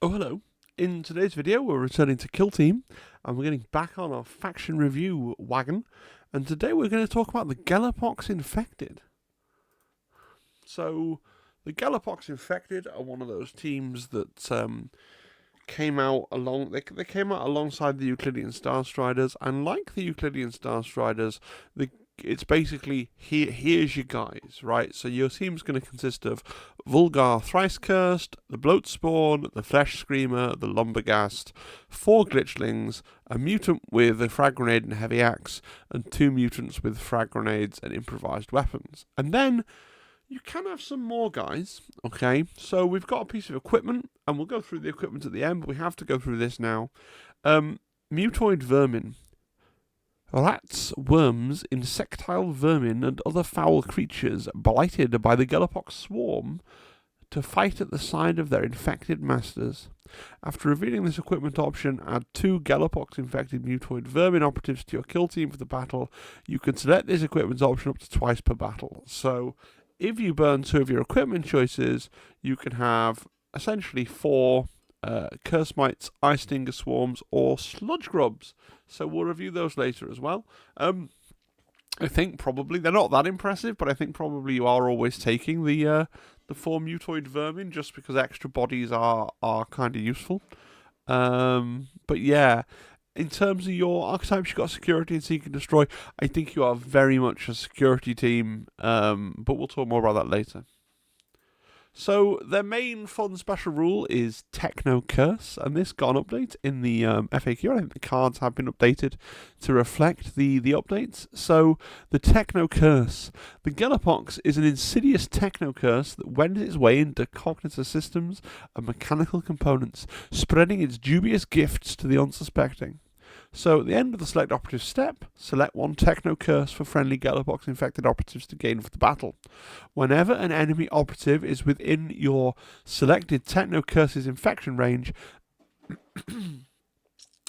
Oh, hello. In today's video, we're returning to Kill Team, and we're getting back on our faction review wagon, and today we're going to talk about the Gellerpox Infected. So, the Gellerpox Infected are one of those teams that came out they came out alongside the Euclidean Starstriders, and like the Euclidean Starstriders, it's basically here's your guys, right? So your team's going to consist of Vulgrar, Thrice-cursed, the Bloatspawn, the Fleshscreamer, the Lumberghast, 4 Glitchlings, a Mutant with a frag grenade and heavy axe, and 2 mutants with frag grenades and improvised weapons. And then you can have some more guys, okay? So we've got a piece of equipment, and we'll go through the equipment at the end, but we have to go through this now. Mutoid-Vermin. Rats, worms, insectile vermin, and other foul creatures blighted by the Gellerpox swarm to fight at the side of their infected masters. After revealing this equipment option, add 2 Gellerpox-infected Mutoid-Vermin operatives to your kill team for the battle. You can select this equipment option up to twice per battle. So, if you burn 2 of your equipment choices, you can have essentially 4 Cursemites, Eyestinger swarms, or Sludge-Grubs. So we'll review those later as well. I think probably they're not that impressive, but I think probably you are always taking the 4 Mutoid-Vermin just because extra bodies are kind of useful. But yeah, in terms of your archetypes, you've got security and seek and destroy. I think you are very much a security team, but we'll talk more about that later. So their main fun special rule is Techno-Curse, and this got an update in the FAQ. I think the cards have been updated to reflect the updates. So the Techno-Curse. The Gellerpox is an insidious Techno-Curse that wends its way into cognitive systems and mechanical components, spreading its dubious gifts to the unsuspecting. So at the end of the select operative step, select 1 Techno-Curse for friendly Gellerpox infected operatives to gain for the battle. Whenever an enemy operative is within your selected Techno-Curse's infection range,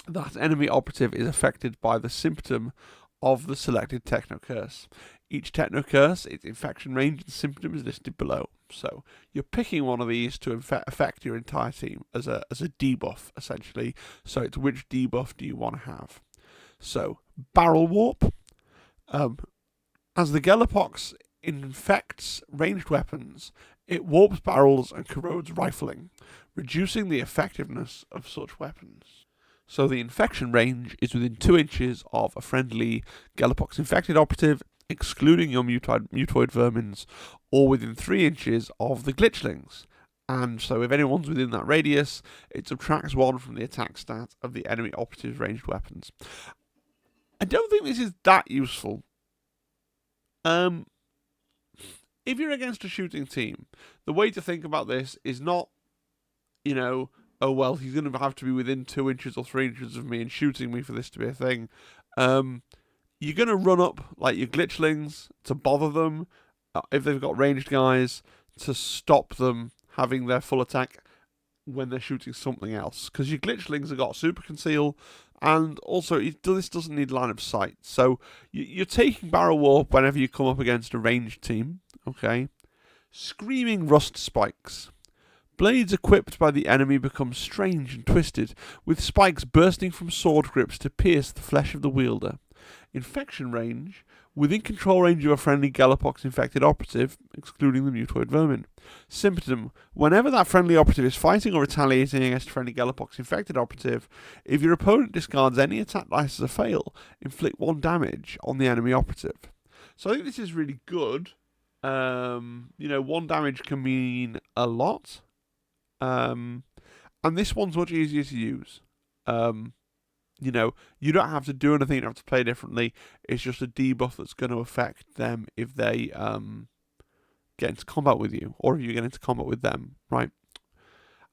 that enemy operative is affected by the symptom of the selected Techno-Curse. Each Techno-Curse, its infection range and symptom is listed below. So you're picking one of these to affect your entire team as a debuff, essentially. So it's which debuff do you want to have. So Barrel Warp. As the Gellerpox infects ranged weapons, it warps barrels and corrodes rifling, reducing the effectiveness of such weapons. So the infection range is within 2 inches of a friendly Gellerpox infected operative, excluding your Mutoid-Vermins, or within 3 inches of the Glitchlings. And so if anyone's within that radius, it subtracts 1 from the attack stat of the enemy operative's ranged weapons. I don't think this is that useful. If you're against a shooting team, the way to think about this is not, oh well, he's going to have to be within 2 inches or 3 inches of me and shooting me for this to be a thing. You're going to run up like your Glitchlings to bother them, if they've got ranged guys, to stop them having their full attack when they're shooting something else. Because your Glitchlings have got super conceal, and also this doesn't need line of sight. So you're taking Barrel Warp whenever you come up against a ranged team, okay? Screaming Rust Spikes. Blades equipped by the enemy become strange and twisted, with spikes bursting from sword grips to pierce the flesh of the wielder. Infection range, within control range of a friendly Gellerpox infected operative, excluding the Mutoid-Vermin. Symptom, whenever that friendly operative is fighting or retaliating against a friendly Gellerpox infected operative, if your opponent discards any attack dice as a fail, inflict 1 damage on the enemy operative. So I think this is really good. 1 damage can mean a lot. And this one's much easier to use. You don't have to do anything, you don't have to play differently. It's just a debuff that's going to affect them if they get into combat with you, or if you get into combat with them, right?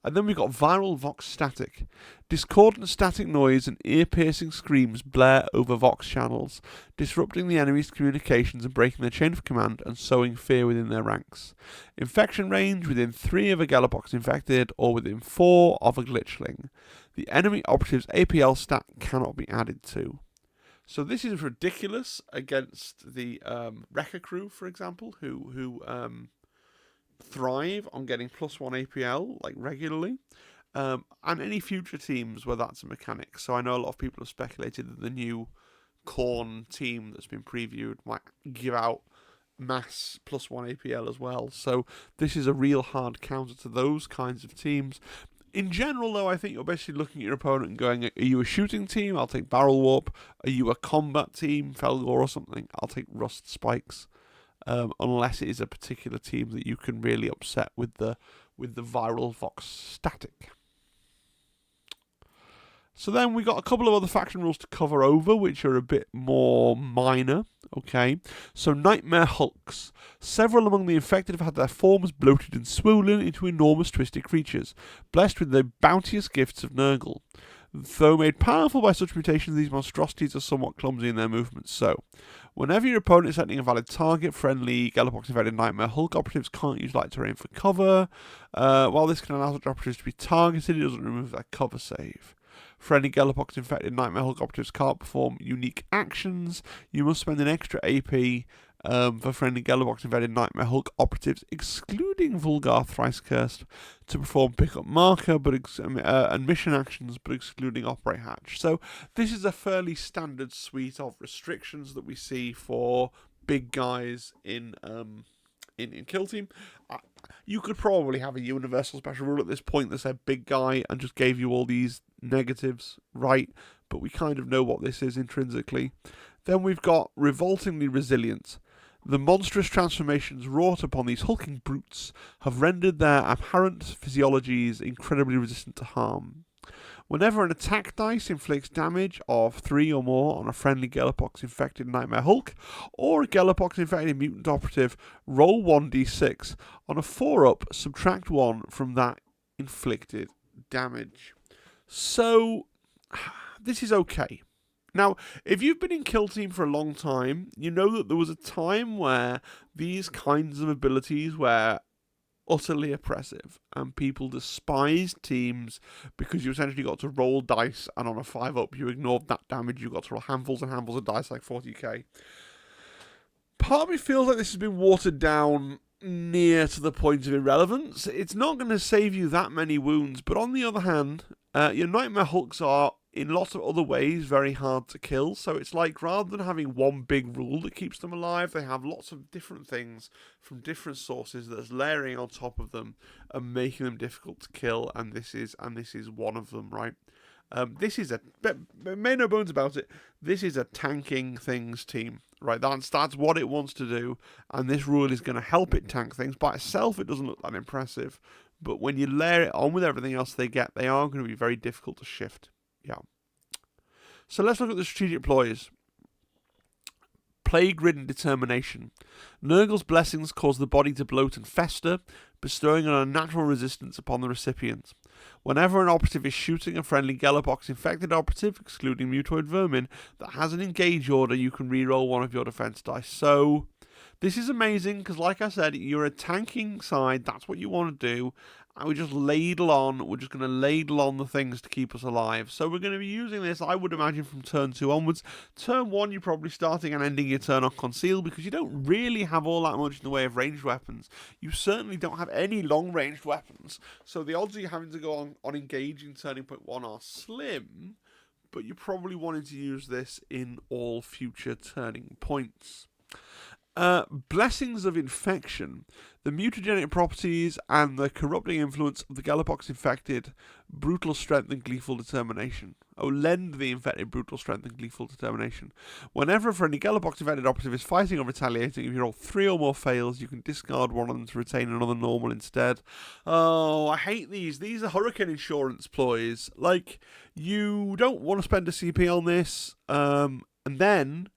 And then we've got Viral Vox Static. Discordant static noise and ear-piercing screams blare over Vox channels, disrupting the enemy's communications and breaking their chain of command and sowing fear within their ranks. Infection range within 3 of a Gellerpox infected, or within 4 of a Glitchling. The enemy operative's APL stat cannot be added to. So this is ridiculous against the Wrecker crew, for example, who thrive on getting +1 APL like regularly. and any future teams where that's a mechanic. So I know a lot of people have speculated that the new Khorne team that's been previewed might give out mass +1 APL as well. So this is a real hard counter to those kinds of teams. In general, though, I think you're basically looking at your opponent and going, are you a shooting team? I'll take Barrel Warp. Are you a combat team? Felgor or something? I'll take Rust Spikes. Unless it is a particular team that you can really upset with the Viral Vox static. So then we got a couple of other faction rules to cover over, which are a bit more minor. Okay, so Nightmare Hulks. Several among the infected have had their forms bloated and swollen into enormous twisted creatures, blessed with the bounteous gifts of Nurgle. Though made powerful by such mutations, these monstrosities are somewhat clumsy in their movements. So, whenever your opponent is setting a valid target, friendly Gellerpox infected Nightmare Hulk operatives can't use light terrain for cover. While this can allow such operatives to be targeted, it doesn't remove their cover save. Friendly Gellerpox infected Nightmare Hulk operatives can't perform unique actions. You must spend an extra AP for friendly Gellerpox infected Nightmare Hulk operatives, excluding Vulgrar Thrice-cursed, to perform pickup marker and mission actions, but excluding Operate Hatch. So this is a fairly standard suite of restrictions that we see for big guys in Kill Team. You could probably have a universal special rule at this point that said big guy and just gave you all these negatives, right? But we kind of know what this is intrinsically. Then we've got Revoltingly Resilient. The monstrous transformations wrought upon these hulking brutes have rendered their apparent physiologies incredibly resistant to harm. Whenever an attack dice inflicts damage of 3 or more on a friendly Gellerpox-infected Nightmare Hulk, or a Gellerpox-infected Mutant Operative, roll 1d6. On a 4-up, subtract 1 from that inflicted damage. So, this is okay. Now, if you've been in Kill Team for a long time, you know that there was a time where these kinds of abilities were utterly oppressive, and people despised teams because you essentially got to roll dice, and on a 5-up you ignored that damage. You got to roll handfuls and handfuls of dice, like 40k. Part of me feels like this has been watered down near to the point of irrelevance. It's not going to save you that many wounds, but on the other hand, your Nightmare Hulks are in lots of other ways very hard to kill. So it's like, rather than having one big rule that keeps them alive, they have lots of different things from different sources that's layering on top of them and making them difficult to kill. And this is one of them, right? This is make no bones about it, this is a tanking things team, right? That's what it wants to do, and this rule is going to help it tank things. By itself, it doesn't look that impressive, but when you layer it on with everything else they get, they are going to be very difficult to shift. Yeah. So let's look at the strategic ploys. Plague-ridden determination. Nurgle's blessings cause the body to bloat and fester, bestowing an unnatural resistance upon the recipient. Whenever an operative is shooting a friendly Gellerpox-infected operative, excluding Mutoid-Vermin, that has an engage order, you can reroll one of your defense dice. So, this is amazing, because like I said, you're a tanking side, that's what you want to do, and we're just going to ladle on the things to keep us alive. So we're going to be using this, I would imagine, from turn 2 onwards. Turn 1, you're probably starting and ending your turn on Conceal, because you don't really have all that much in the way of ranged weapons. You certainly don't have any long-ranged weapons, so the odds of you having to go on Engage in turning point 1 are slim, but you're probably wanting to use this in all future turning points. Blessings of Infection. The mutagenic properties and the corrupting influence of the Gellerpox-infected brutal strength and gleeful determination. Lend the infected brutal strength and gleeful determination. Whenever a friendly Gellerpox-infected operative is fighting or retaliating, if you roll 3 or more fails, you can discard one of them to retain another normal instead. Oh, I hate these. These are hurricane insurance ploys. Like, you don't want to spend a CP on this, and then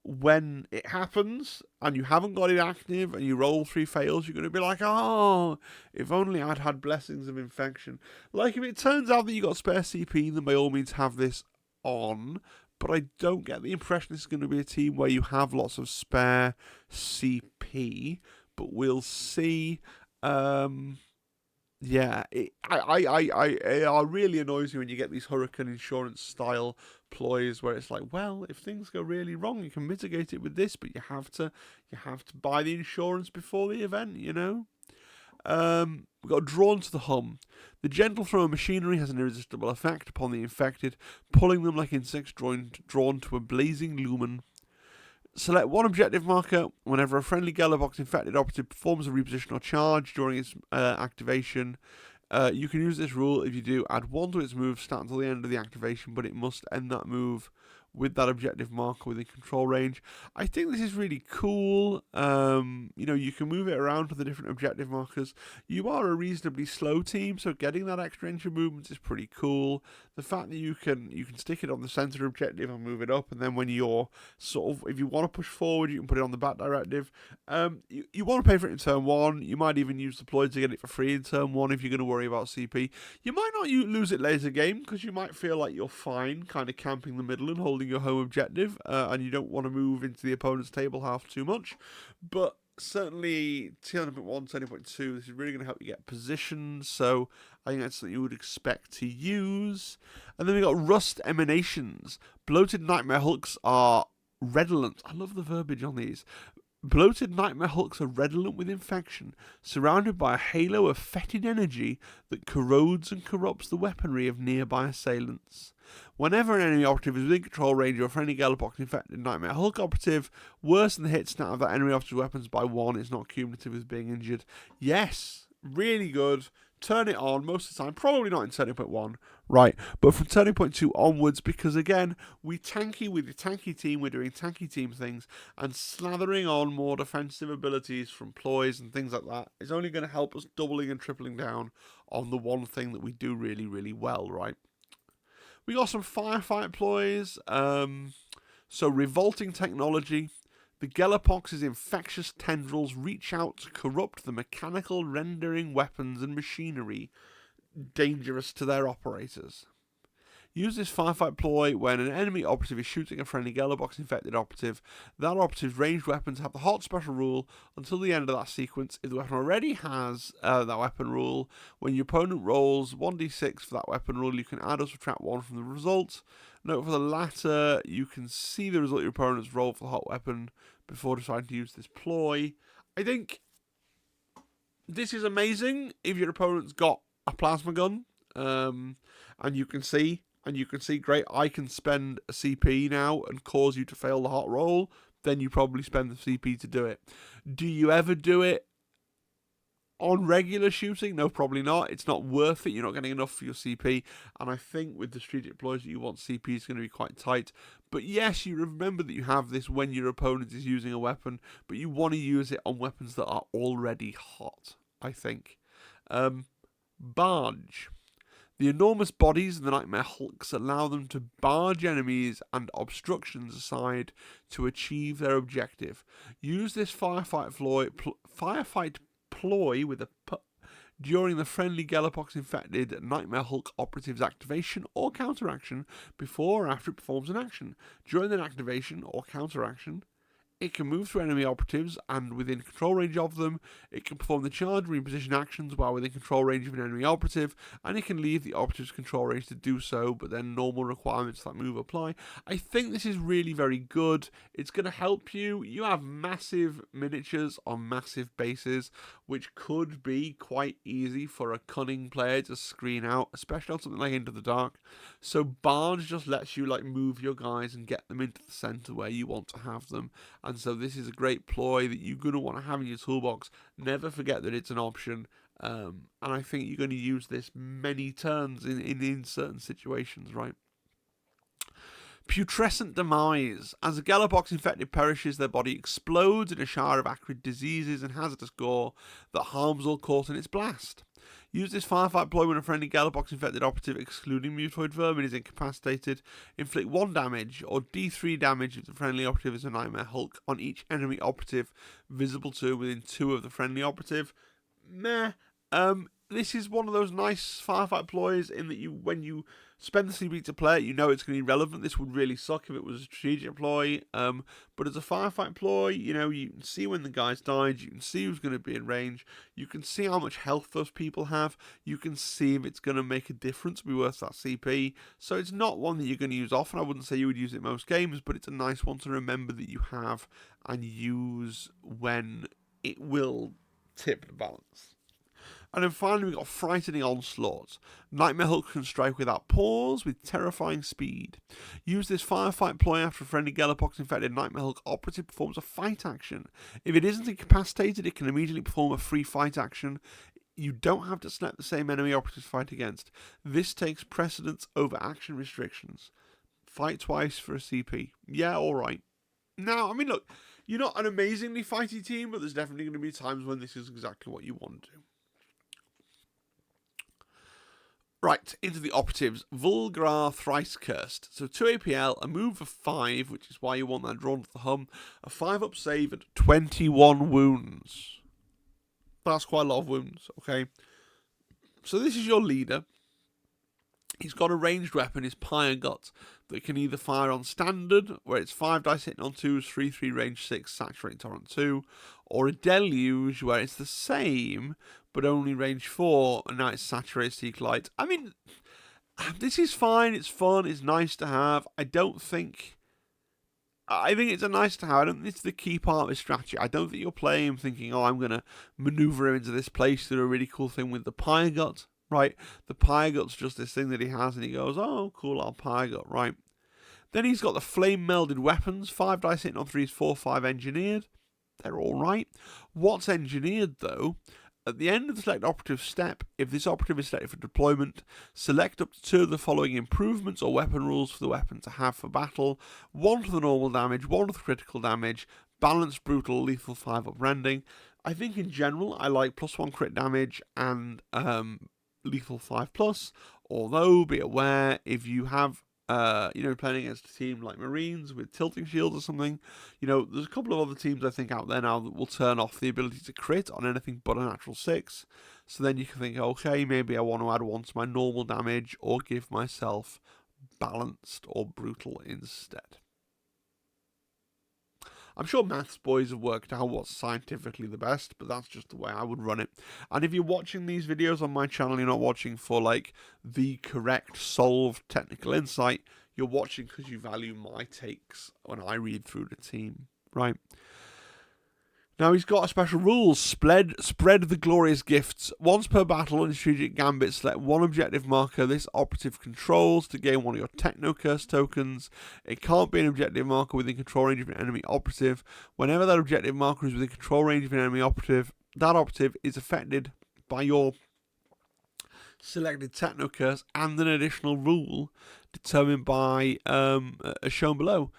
when it happens and you haven't got it active and you roll 3 fails, you're going to be like, oh, if only I'd had Blessings of Infection. Like, if it turns out that you got spare CP, then by all means have this on, but I don't get the impression this is going to be a team where you have lots of spare CP, but we'll see. Yeah, it really annoys you when you get these hurricane insurance style ploys where it's like, well, if things go really wrong, you can mitigate it with this, but you have to buy the insurance before the event, you know. We've got Drawn to the Hum. The gentle throw of machinery has an irresistible effect upon the infected, pulling them like insects drawn to a blazing lumen. Select one objective marker whenever a friendly Gellerpox infected operative performs a reposition or charge during its activation. You can use this rule. If you do, add 1 to its move stat until the end of the activation, but it must end that move with that objective marker within control range. I think this is really cool. You can move it around to the different objective markers. You are a reasonably slow team, so getting that extra inch of movement is pretty cool. The fact that you can stick it on the center objective and move it up, and then when you're if you want to push forward, you can put it on the back directive. You want to pay for it in turn 1. You might even use the Ploys to get it for free in turn 1 if you're going to worry about CP. You might not lose it later game because you might feel like you're fine kind of camping the middle and holding your home objective, and you don't want to move into the opponent's table half too much. But certainly T9.1, T9.2, this is really going to help you get positioned, so I think that's something you would expect to use. And then we got Rust Emanations. Bloated Nightmare Hulks are redolent. I love the verbiage on these. Bloated Nightmare Hulks are redolent with infection, surrounded by a halo of fetid energy that corrodes and corrupts the weaponry of nearby assailants. Whenever an enemy operative is within control range of a friendly Gellerpox infected Nightmare Hulk operative, worse than the hit stat of that enemy operative's weapons by 1 is not cumulative with being injured. Yes, really good. Turn it on most of the time, probably not in 10.1, right, but from 10.2 onwards, because again, with the tanky team, we're doing tanky team things, and slathering on more defensive abilities from Ploys and things like that is only going to help us doubling and tripling down on the one thing that we do really, really well, right? We got some FireFight Ploys, so Revolting Technology. The Gellerpox's infectious tendrils reach out to corrupt the mechanical rendering weapons and machinery dangerous to their operators. Use this Firefight ploy when an enemy operative is shooting a friendly Gellerpox infected operative. That operative's ranged weapons have the hot special rule until the end of that sequence. If the weapon already has that weapon rule, when your opponent rolls 1d6 for that weapon rule, you can add or subtract 1 from the result. Note for the latter, you can see the result of your opponent's roll for the hot weapon before deciding to use this ploy. I think this is amazing if your opponent's got a plasma gun, and you can see, great, I can spend a CP now and cause you to fail the hot roll, then you probably spend the CP to do it. Do you ever do it on regular shooting? No, probably not. It's not worth it. You're not getting enough for your CP. And I think with the strategic ploys that you want, CP is going to be quite tight. But yes, you remember that you have this when your opponent is using a weapon, but you want to use it on weapons that are already hot, I think. Barge. The enormous bodies of the Nightmare Hulks allow them to barge enemies and obstructions aside to achieve their objective. Use this Firefight ploy with a during the friendly Gellerpox infected Nightmare Hulk operative's activation or counteraction before or after it performs an action. During an activation or counteraction, it can move through enemy operatives and within control range of them. It can perform the charge and reposition actions while within control range of an enemy operative, and it can leave the operative's control range to do so, but then normal requirements for that move apply. I think this is really very good. It's going to help you. You have massive miniatures on massive bases, which could be quite easy for a cunning player to screen out, especially on something like Into the Dark. So Barge just lets you move your guys and get them into the center where you want to have them. And so this is a great ploy that you're going to want to have in your toolbox. Never forget that it's an option. And I think you're going to use this many turns in certain situations, right? Putrescent Demise. As a Gellerpox infected perishes, their body explodes in a shower of acrid diseases and hazardous gore that harms all caught in its blast. Use this Firefight ploy when a friendly Gellerpox infected operative, excluding Mutoid-Vermin, is incapacitated. Inflict 1 damage or D3 damage if the friendly operative is a Nightmare Hulk on each enemy operative visible to within 2 of the friendly operative. Meh. This is one of those nice Firefight ploys in that when you spend the CP to play it, you know it's going to be relevant. This would really suck if it was a strategic ploy. But as a Firefight ploy, you can see when the guy's died, you can see who's going to be in range, you can see how much health those people have, you can see if it's going to make a difference, be worth that CP. So it's not one that you're going to use often. I wouldn't say you would use it most games, but it's a nice one to remember that you have and use when it will tip the balance. And then finally we've got Frightening Onslaught. Nightmare Hulk can strike without pause with terrifying speed. Use this FireFight ploy after a friendly Gellerpox infected Nightmare Hulk operative performs a fight action. If it isn't incapacitated, it can immediately perform a free fight action. You don't have to select the same enemy operative to fight against. This takes precedence over action restrictions. Fight twice for a CP. Yeah, alright. Now, I mean, look, you're not an amazingly fighty team, but there's definitely going to be times when this is exactly what you want to do. Right, into the operatives. Vulgrar, Thrice-cursed. So 2 APL, a move of 5, which is why you want that drawn to the hum, a 5-up save and 21 wounds. That's quite a lot of wounds, okay? So this is your leader. He's got a ranged weapon, his Pyre Gut, that can either fire on standard, where it's 5 dice hitting on 2s, 3/3 range 6, saturating torrent 2, or a deluge, where it's the same, but only range 4, and now it's saturated seek light. I mean, this is fine, it's fun, it's nice to have. I think it's a nice to have. I don't think it's the key part of his strategy. I don't think you're playing him thinking, oh, I'm going to maneuver him into this place to do a really cool thing with the Pyre Gut. Right, the Pyre Gut's just this thing that he has, and he goes, oh, cool, I'll Pyre Gut, right. Then he's got the Flame Melded Weapons, 5 dice hitting on 3s, 4/5 engineered. They're all right. What's engineered, though? At the end of the select operative step, if this operative is selected for deployment, select up to 2 of the following improvements or weapon rules for the weapon to have for battle. 1 for the normal damage, 1 for the critical damage, balanced, brutal, lethal 5-up rending. I think in general, I like +1 crit damage and lethal 5+, although be aware if you have playing against a team like Marines with tilting shields or something, there's a couple of other teams I think out there now that will turn off the ability to crit on anything but a natural 6. So then you can think, okay, maybe I want to add 1 to my normal damage or give myself balanced or brutal instead. I'm sure maths boys have worked out what's scientifically the best, but that's just the way I would run it. And if you're watching these videos on my channel, you're not watching for like the correct solved technical insight, you're watching because you value my takes when I read through the team, right? Now he's got a special rule, spread the glorious gifts. Once per battle in Strategic Gambit, select 1 objective marker this operative controls to gain 1 of your Techno-Curse tokens. It can't be an objective marker within control range of an enemy operative. Whenever that objective marker is within control range of an enemy operative, that operative is affected by your selected Techno-Curse and an additional rule determined by as shown below.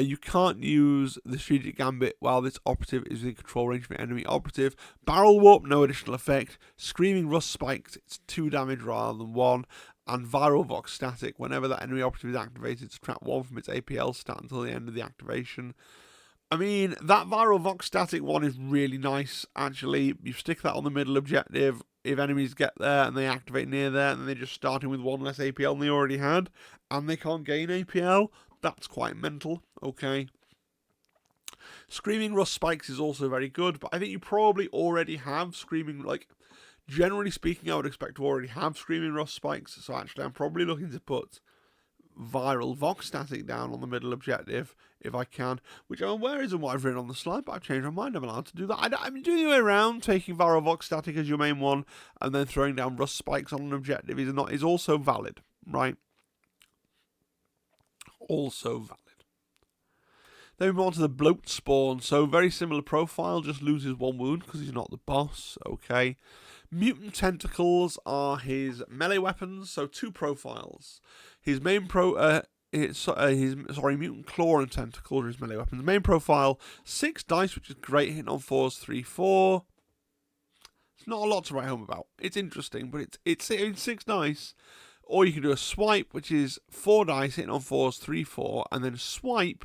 You can't use the Strategic Gambit while this operative is in control range of an enemy operative. Barrel Warp, no additional effect. Screaming Rust Spikes, it's 2 damage rather than 1. And Viral Vox Static, whenever that enemy operative is activated, subtract 1 from its APL stat until the end of the activation. I mean, that Viral Vox Static one is really nice, actually. You stick that on the middle objective. If enemies get there and they activate near there, and they're just starting with 1 less APL than they already had, and they can't gain APL, that's quite mental, okay. Screaming Rust Spikes is also very good, but I think you probably already have Screaming, generally speaking, I would expect to already have Screaming Rust Spikes, so actually I'm probably looking to put Viral Vox Static down on the middle objective, if I can, which I'm aware isn't what I've written on the slide, but I've changed my mind, I'm allowed to do that. I'm doing the way around, taking Viral Vox Static as your main one, and then throwing down Rust Spikes on an objective is also valid, right? Also valid. Then we move on to the Bloatspawn. So very similar profile, just loses 1 wound because he's not the boss. Okay. Mutant Tentacles are his melee weapons, so 2 profiles. His main Mutant Claw and Tentacle are his melee weapons. Main profile, 6 dice, which is great, hitting on 4s, 3, 4. It's not a lot to write home about. It's interesting, but it's 6 dice. Or you can do a swipe, which is 4 dice, hitting on 4s, 3, 4, and then swipe.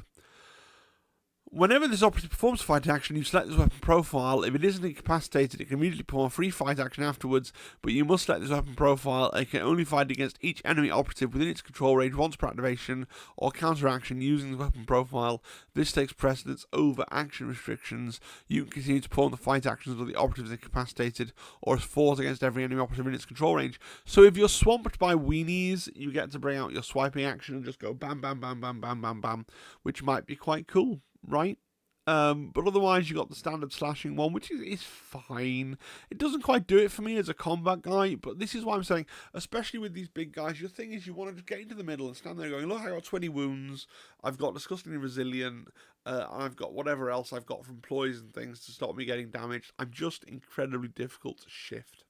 Whenever this operative performs a fight action, you select this weapon profile. If it isn't incapacitated, it can immediately perform a free fight action afterwards, but you must select this weapon profile. It can only fight against each enemy operative within its control range once per activation or counteraction using the weapon profile. This takes precedence over action restrictions. You can continue to perform the fight actions until the operative is incapacitated or is fought against every enemy operative in its control range. So if you're swamped by weenies, you get to bring out your swiping action and just go bam, bam, bam, bam, bam, bam, bam, which might be quite cool. Right? But otherwise, you got the standard slashing one, which is fine. It doesn't quite do it for me as a combat guy, but this is why I'm saying, especially with these big guys, your thing is you want to just get into the middle and stand there going, look, I got 20 wounds, I've got disgustingly resilient, I've got whatever else I've got from ploys and things to stop me getting damaged. I'm just incredibly difficult to shift.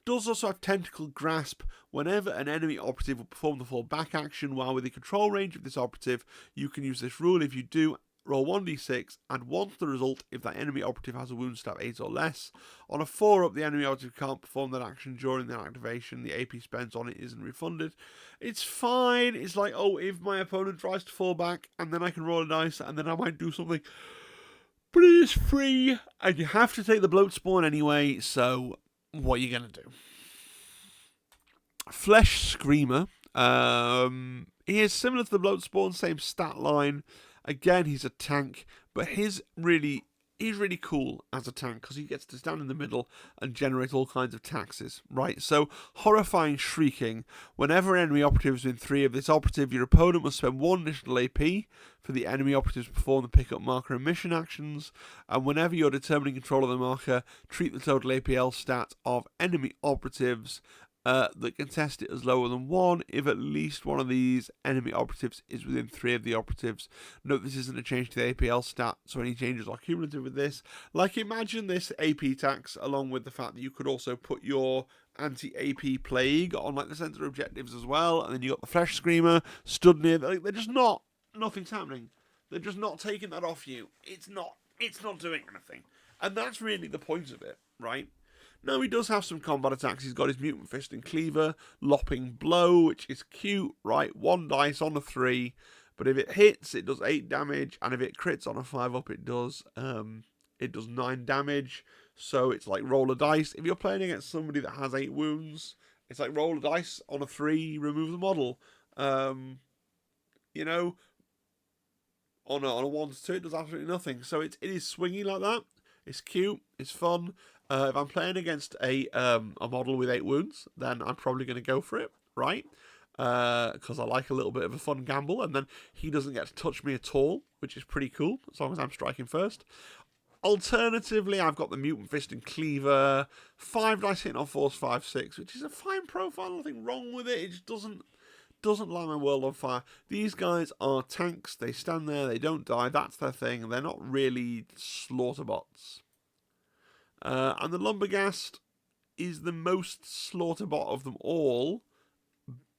Does also have Tentacle Grasp. Whenever an enemy operative will perform the fall back action while within control range of this operative, you can use this rule. If you do, roll 1d6 and 1 to the result if that enemy operative has a wound stat 8 or less. On a 4-up, the enemy operative can't perform that action during the activation. The AP spent on it isn't refunded. It's fine. It's like, oh, if my opponent tries to fall back, and then I can roll a dice, and then I might do something. But it is free, and you have to take the Bloatspawn anyway, so what are you going to do? Fleshscreamer. He is similar to the Bloatspawn, same stat line. Again, he's a tank, but he's really cool as a tank because he gets to stand in the middle and generate all kinds of taxes, right? So, horrifying shrieking. Whenever an enemy operative is in 3 of this operative, your opponent must spend 1 additional AP for the enemy operatives to perform the pickup marker and mission actions. And whenever you're determining control of the marker, treat the total APL stat of enemy operatives that contest it as lower than 1 if at least one of these enemy operatives is within 3 of the operatives. Note this isn't a change to the APL stat, so any changes are cumulative with this. Like, imagine this AP tax along with the fact that you could also put your anti-AP plague on like the center objectives as well, and then you got the Fleshscreamer stood near. They're just not. Nothing's happening. They're just not taking that off you. It's not doing anything, and that's really the point of it, right? Now, he does have some combat attacks. He's got his Mutant Fist and Cleaver, Lopping Blow, which is cute, right? 1 dice on a 3, but if it hits, it does 8 damage, and if it crits on a 5-up, it does 9 damage. So it's like roll a dice. If you're playing against somebody that has 8 wounds, it's like roll a dice on a 3, remove the model. You know, on a 1 to 2, it does absolutely nothing. So it is swingy like that. It's cute. It's fun. If I'm playing against a model with 8 wounds, then I'm probably going to go for it, right? Because I like a little bit of a fun gamble, and then he doesn't get to touch me at all, which is pretty cool, as long as I'm striking first. Alternatively, I've got the Mutant Fist and Cleaver, 5 dice hitting on force 5/6, which is a fine profile, nothing wrong with it. It just doesn't light my world on fire. These guys are tanks. They stand there, they don't die. That's their thing, and they're not really slaughter bots. And the Lumberghast is the most slaughter bot of them all,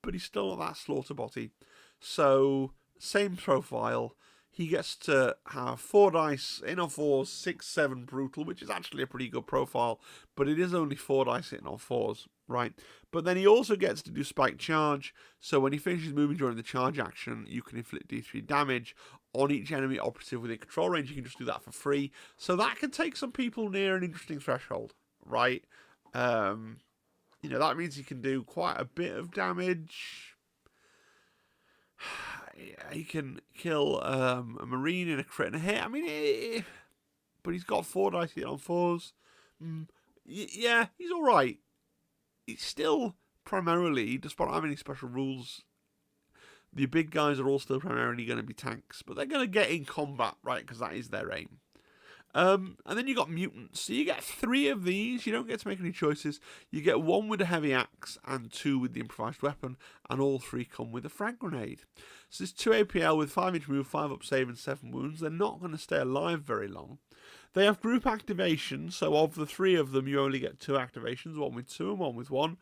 but he's still not that slaughter botty. So, same profile. He gets to have 4 dice, in on 4s, 6, 7 brutal, which is actually a pretty good profile, but it is only 4 dice hitting on 4s, right? But then he also gets to do Spike Charge, so when he finishes moving during the charge action, you can inflict D3 damage on each enemy operative within control range. You can just do that for free. So that can take some people near an interesting threshold, right? You know, that means he can do quite a bit of damage. He can kill a Marine in a crit and a hit. I mean, but he's got 4 dice hit on 4s. Yeah, he's alright. He's still primarily, despite not having any special rules, the big guys are all still primarily going to be tanks, but they're going to get in combat, right, because that is their aim. And then you got mutants. So you get 3 of these. You don't get to make any choices. You get 1 with a heavy axe and 2 with the improvised weapon, and all 3 come with a frag grenade. So there's 2 APL with 5-inch move, 5-up save, and 7 wounds. They're not going to stay alive very long. They have group activation, so of the 3 of them, you only get 2 activations, 1 with 2 and 1 with 1.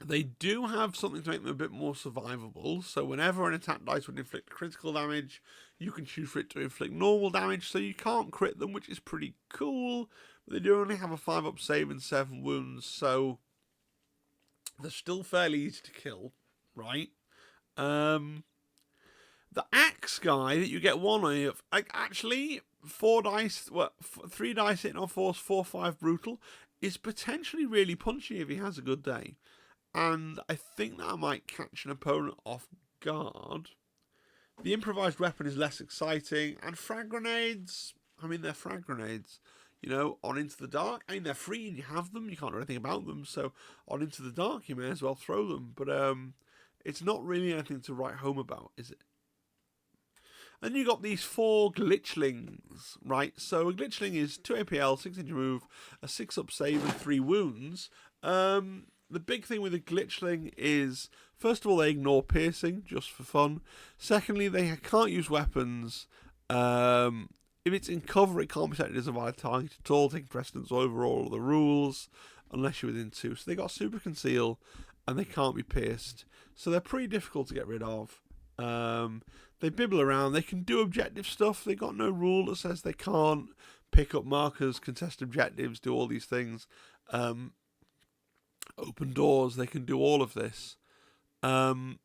They do have something to make them a bit more survivable, so whenever an attack dice would inflict critical damage, you can choose for it to inflict normal damage, so you can't crit them, which is pretty cool. But they do only have a 5-up save and 7 wounds, so they're still fairly easy to kill, right? The axe guy that you get 1 of, like, actually 4 dice, 3 dice hitting on force, 4/5 brutal, is potentially really punchy if he has a good day. And I think that might catch an opponent off guard. The improvised weapon is less exciting. And frag grenades, I mean, they're frag grenades. You know, on Into the Dark, I mean, they're free and you have them. You can't do anything about them. So on Into the Dark, you may as well throw them. But it's not really anything to write home about, is it? And you got these 4 glitchlings, right? So a glitchling is 2 APL, 6 inch move, a 6 up save, and 3 wounds. The big thing with a glitchling is, first of all, they ignore piercing just for fun. Secondly, they can't use weapons. If it's in cover, it can't be set as a valid target at all, taking precedence over all of the rules, unless you're within 2. So they got super conceal, and they can't be pierced. So they're pretty difficult to get rid of. They bibble around. They can do objective stuff. They got no rule that says they can't pick up markers, contest objectives, do all these things. Open doors. They can do all of this. And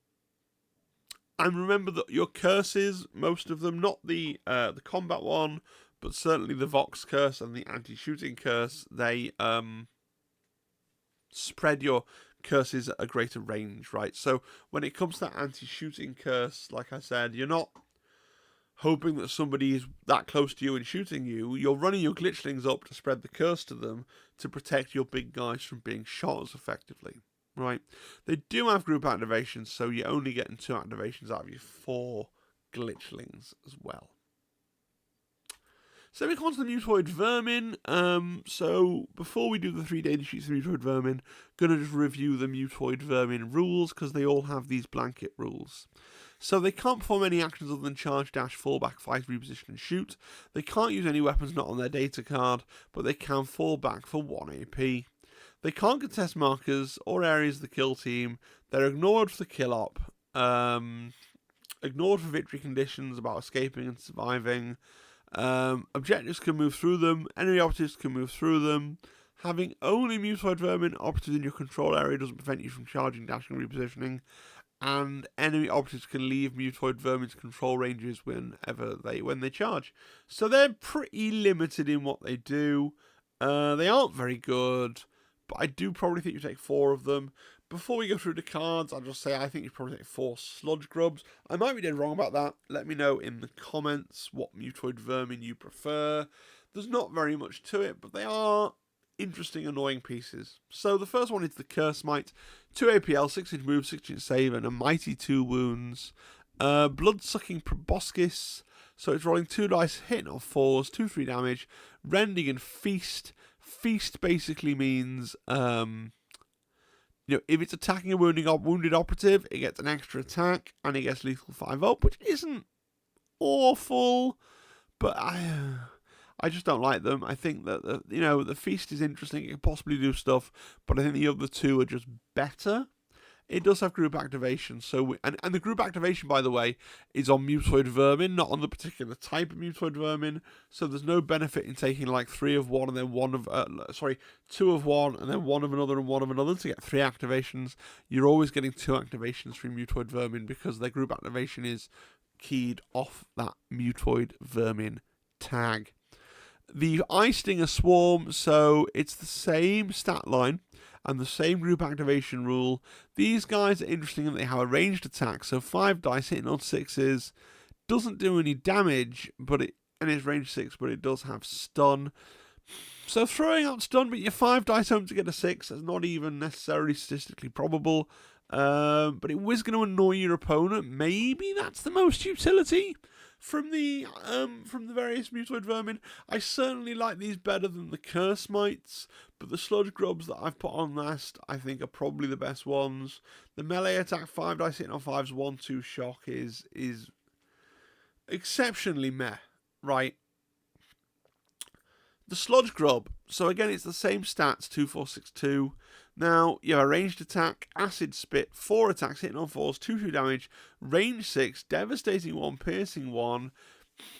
remember that your curses, most of them, not the combat one, but certainly the Vox curse and the anti-shooting curse, they spread your curses at a greater range, right? So when it comes to that anti-shooting curse, like I said, you're not hoping that somebody is that close to you and shooting you. You're running your glitchlings up to spread the curse to them to protect your big guys from being shot as effectively, right? They do have group activations, so you're only getting 2 activations out of your 4 glitchlings as well. So we come on to the Mutoid-Vermin. So before we do the 3 data sheets of Mutoid-Vermin, going to just review the Mutoid-Vermin rules, because they all have these blanket rules. So they can't perform any actions other than charge, dash, fall back, fight, reposition, and shoot. They can't use any weapons not on their data card, but they can fall back for 1 AP. They can't contest markers or areas of the kill team. They're ignored for the kill op. Ignored for victory conditions about escaping and surviving. Objectives can move through them. Enemy operatives can move through them. Having only Mutoid-Vermin operatives in your control area doesn't prevent you from charging, dashing, and repositioning. And enemy operatives can leave Mutoid-Vermin's control ranges when they charge. So they're pretty limited in what they do. They aren't very good, but I do probably think you take 4 of them. Before we go through the cards, I'll just say I think you probably take 4 Sludge-Grubs. I might be dead wrong about that. Let me know in the comments what Mutoid-Vermin you prefer. There's not very much to it, but they are interesting, annoying pieces. So the first one is the Cursemite. 2 APL, 6 inch move, 6 inch save, and a mighty 2 wounds. Blood-sucking proboscis. So it's rolling 2 dice, hitting on 4s, 2-3 damage. Rending and feast. Feast basically means if it's attacking a wounded operative, it gets an extra attack and it gets lethal 5-up, which isn't awful, but I just don't like them. I think that the feast is interesting. It can possibly do stuff, but I think the other 2 are just better. It does have group activation, and the group activation, by the way, is on Mutoid-Vermin, not on the particular type of Mutoid-Vermin. So there's no benefit in taking like 3 of one and then 2 of one and then 1 of another and 1 of another to get 3 activations. You're always getting 2 activations from Mutoid-Vermin because their group activation is keyed off that Mutoid-Vermin tag. The Eyestinger Swarm, so it's the same stat line and the same group activation rule. These guys are interesting in that they have a ranged attack, so 5 dice hitting on 6s, doesn't do any damage, and it's range 6, but it does have stun. So throwing out stun, but your 5 dice home to get a 6 is not even necessarily statistically probable, but it was going to annoy your opponent. Maybe that's the most utility from the various Mutoid-Vermin. I certainly like these better than the Cursemites, but the Sludge-Grubs that I've put on last, I think, are probably the best ones. The melee attack 5 dice hitting on 5s, 1-2 shock is exceptionally meh, right? The Sludge-Grub, so again, it's the same stats, 2, 4, 6, 2. Now, you have a ranged attack, acid spit, 4 attacks hitting on 4s, 2-2 damage, range 6, devastating 1, piercing 1.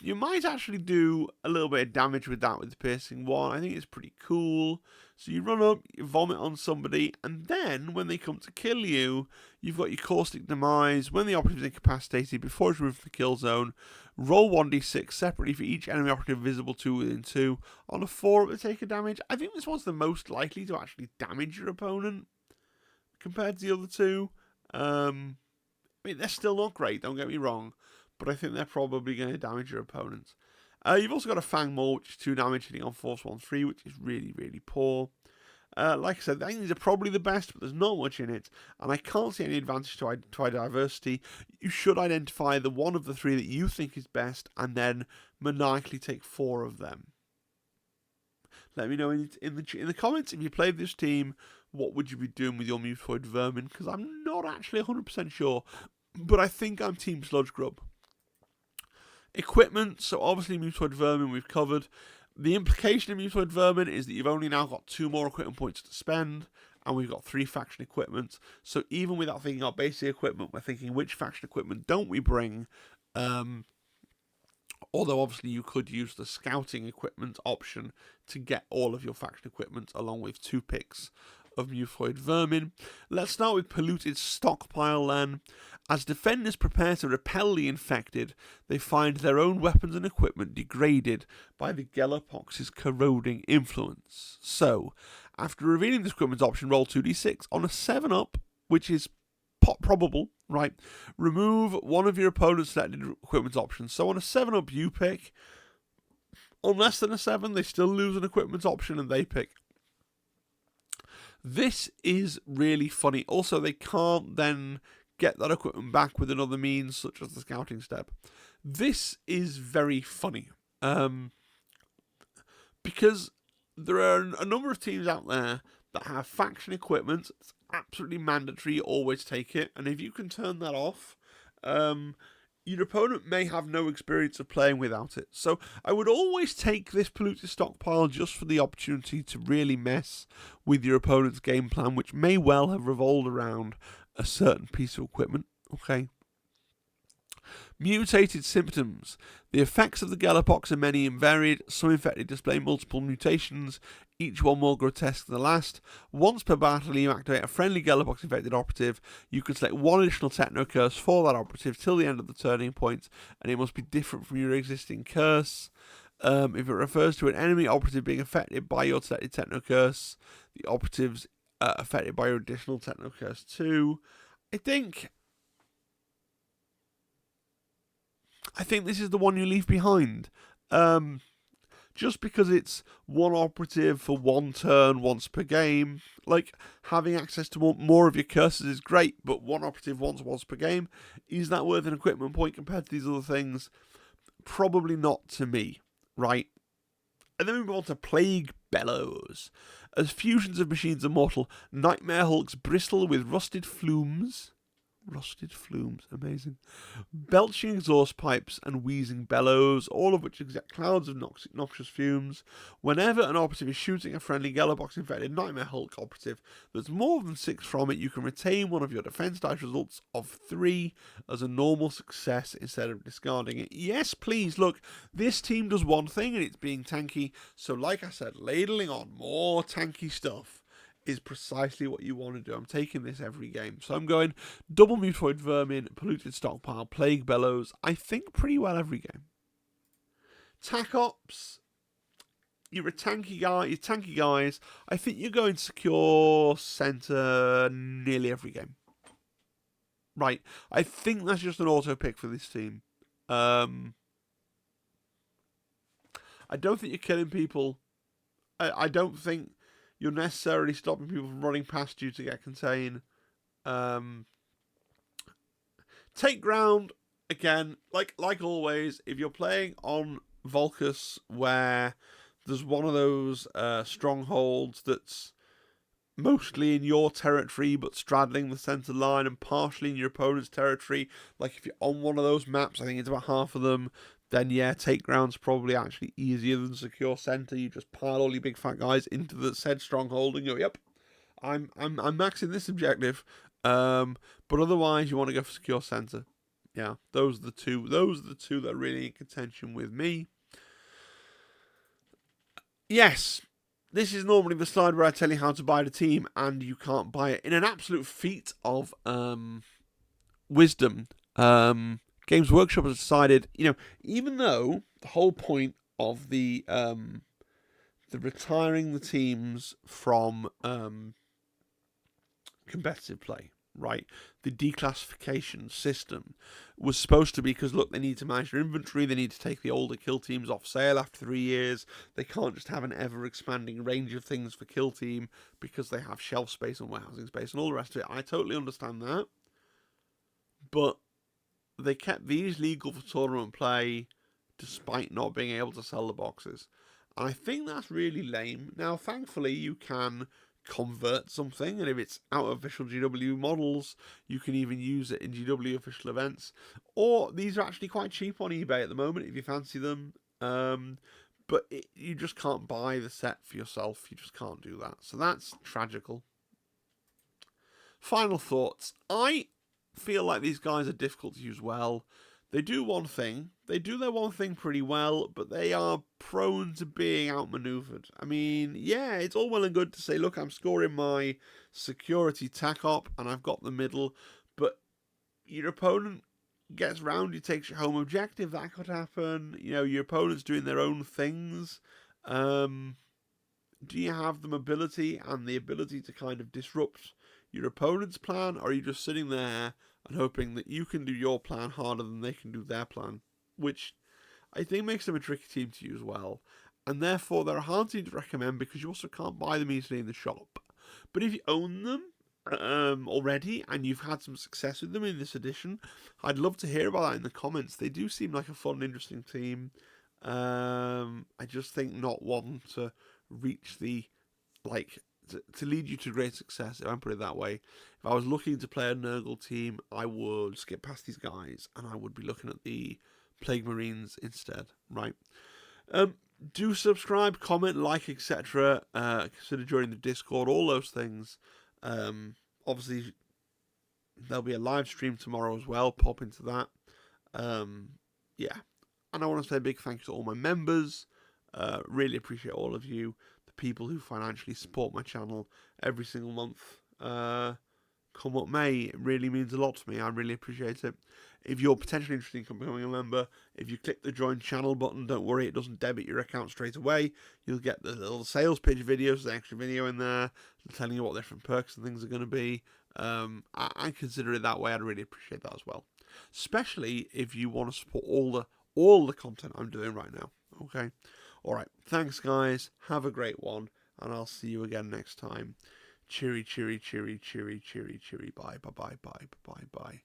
You might actually do a little bit of damage with that with the piercing 1. I think it's pretty cool. So you run up, you vomit on somebody, and then when they come to kill you, you've got your caustic demise. When the operative is incapacitated, before it's removed from the kill zone, roll 1d6 separately for each enemy operative visible to within 2. On a 4, they take a damage. I think this one's the most likely to actually damage your opponent compared to the other 2. I mean, they're still not great, don't get me wrong, but I think they're probably going to damage your opponents. You've also got a Fang Maw, which is 2 damage hitting on force 1-3, which is really, really poor. Like I said, I think these are probably the best, but there's not much in it, and I can't see any advantage to diversity. You should identify the one of the three that you think is best, and then maniacally take 4 of them. Let me know in the comments if you played this team. What would you be doing with your Mutoid-Vermin? Because I'm not actually 100% sure, but I think I'm Team Sludge-Grub. Equipment, so obviously Mutoid-Vermin we've covered. The implication of Mutoid-Vermin is that you've only now got 2 more equipment points to spend, and we've got 3 faction equipment. So even without thinking our basic equipment, we're thinking which faction equipment don't we bring? Although obviously you could use the scouting equipment option to get all of your faction equipment along with 2 picks of Mutoid-Vermin. Let's start with polluted stockpile then. As defenders prepare to repel the infected, they find their own weapons and equipment degraded by the Gellerpox's corroding influence. So, after revealing this equipment option, roll 2d6 on a 7-up, which is probable, right? Remove one of your opponent's selected equipment options. So on a 7-up, you pick. On less than a 7, they still lose an equipment option and they pick. This is really funny. Also, they can't then get that equipment back with another means, such as the scouting step. This is very funny. Because there are a number of teams out there that have faction equipment. It's absolutely mandatory, you always take it. And if you can turn that off, your opponent may have no experience of playing without it. So I would always take this polluted stockpile just for the opportunity to really mess with your opponent's game plan, which may well have revolved around a certain piece of equipment. Okay. Mutated symptoms. The effects of the Gellerpox are many and varied. Some infected display multiple mutations, each one more grotesque than the last. Once per battle, you activate a friendly Gellerpox infected operative. You can select 1 additional Techno Curse for that operative till the end of the turning point, and it must be different from your existing curse. If it refers to an enemy operative being affected by your selected Techno Curse, the operatives affected by your additional Techno Curse too. I think this is the one you leave behind. Just because it's 1 operative for 1 turn once per game. Like, having access to more of your curses is great, but 1 operative once per game, is that worth an equipment point compared to these other things? Probably not to me, right? And then we move on to Plague Bellows. As fusions of machines are mortal, Nightmare Hulks bristle with rusted flumes, amazing. Belching exhaust pipes and wheezing bellows, all of which exert clouds of noxious fumes. Whenever an operative is shooting a friendly Gellerpox infected Nightmare Hulk operative that's more than 6 from it, you can retain one of your defense dice results of 3 as a normal success instead of discarding it. Yes, please, look, this team does one thing and it's being tanky, so like I said, ladling on more tanky stuff is precisely what you want to do. I'm taking this every game. So I'm going double Mutoid-Vermin, polluted stockpile, Plague Bellows. I think pretty well every game. Tac Ops. You're a tanky guy. You're tanky guys. I think you're going secure center nearly every game. Right. I think that's just an auto pick for this team. I don't think you're killing people. I don't think you're necessarily stopping people from running past you to get contain. Take ground, again, like always, if you're playing on Vulcus where there's one of those strongholds that's mostly in your territory but straddling the centre line and partially in your opponent's territory, like if you're on one of those maps, I think it's about half of them, then yeah, take ground's probably actually easier than secure center. You just pile all your big fat guys into the said stronghold and go, yep, I'm maxing this objective. But otherwise, you want to go for secure center. Yeah, those are the two. Those are the two that are really in contention with me. Yes, this is normally the slide where I tell you how to buy the team, and you can't buy it. In an absolute feat of wisdom, Games Workshop has decided, even though the whole point of the retiring the teams from competitive play, right? The declassification system was supposed to be, because look, they need to manage their inventory, they need to take the older kill teams off sale after 3 years, they can't just have an ever-expanding range of things for kill team because they have shelf space and warehousing space and all the rest of it. I totally understand that, but they kept these legal for tournament play despite not being able to sell the boxes. And I think that's really lame. Now, thankfully, you can convert something, and if it's out of official GW models, you can even use it in GW official events. Or these are actually quite cheap on eBay at the moment if you fancy them. But you just can't buy the set for yourself. You just can't do that. So that's tragical. Final thoughts. I feel like these guys are difficult to use well. They do one thing. They do their one thing pretty well, but they are prone to being outmaneuvered. I mean, yeah, it's all well and good to say, look, I'm scoring my security tac op and I've got the middle, but your opponent gets round you, takes your home objective. That could happen. You know, your opponent's doing their own things. Do you have the mobility and the ability to kind of disrupt your opponent's plan, or are you just sitting there and hoping that you can do your plan harder than they can do their plan? Which I think makes them a tricky team to use well, and therefore they're a hard team to recommend because you also can't buy them easily in the shop. But if you own them already and you've had some success with them in this edition, I'd love to hear about that in the comments. They do seem like a fun, interesting team. I just think not one to reach the, like, to lead you to great success, if I put it that way. If I was looking to play a Nurgle team, I would skip past these guys and I would be looking at the Plague Marines instead, right? Do subscribe, comment, like, etc. Consider joining the Discord, all those things. Obviously, there'll be a live stream tomorrow as well. Pop into that. Yeah. And I want to say a big thank you to all my members. Really appreciate all of you. The people who financially support my channel every single month. Come what may, it really means a lot to me. I really appreciate it. If you're potentially interested in becoming a member, if you click the join channel button, don't worry, it doesn't debit your account straight away. You'll get the little sales pitch videos, the extra video in there, telling you what different perks and things are going to be. I consider it that way. I'd really appreciate that as well. Especially if you want to support all the content I'm doing right now. Okay? Alright, thanks guys, have a great one, and I'll see you again next time. Cheery, cheery, cheery, cheery, cheery, cheery, bye, bye, bye, bye, bye, bye.